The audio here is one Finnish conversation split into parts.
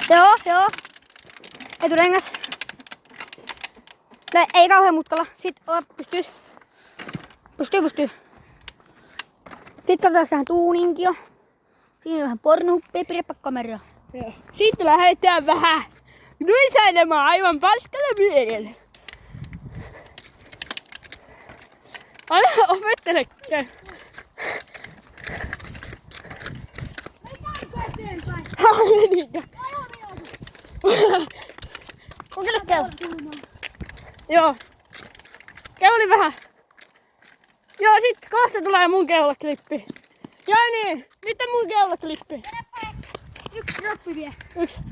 Joo. Eturengas. Ei kauhean mutkalla. Sitten pystyy. Sitten katsotaan vähän tuuninkia. Siinä on vähän pornohuppia, pidäpä kameraa. Joo. Sitten lähdetään vähän nuisailemaan aivan paskalla mielellä. Anna opettele. Kokeile käy. Joo. Käy vähän. Joo, sit kohta tulee mun keulaklippi. Ja niin, nyt on mun keulaklippi. Yksi droppi vielä.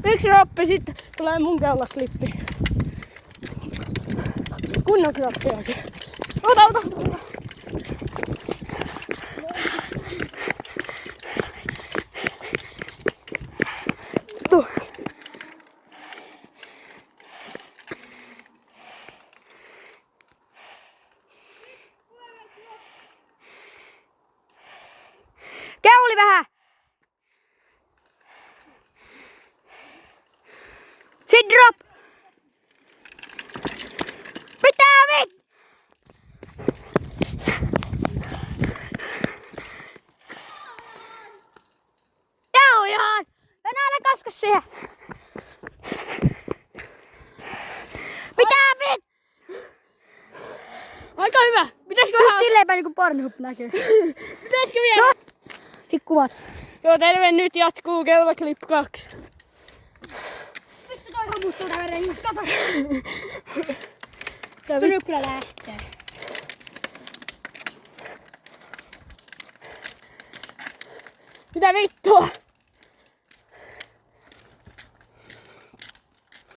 Yksi droppi, sitten tulee mun keulaklippi. Kunnon droppi oikein. Ota. Tuh. Keuli vähän. Sit drop. Mitä vit? Joo ihan. Venäjällä kaskas siihen. Mitä vit? Aika hyvä. Pitäisikö vähän... Just silleen päin niinku Pornhub näkyy. Pitäisikö vielä... No. Sit kuvat. Joo, terve, nyt jatkuu keulaklip 2. Vittu toi romuttuu tää rengas, kato. Tää Nyt kyllä lähtee. Mitä vittua?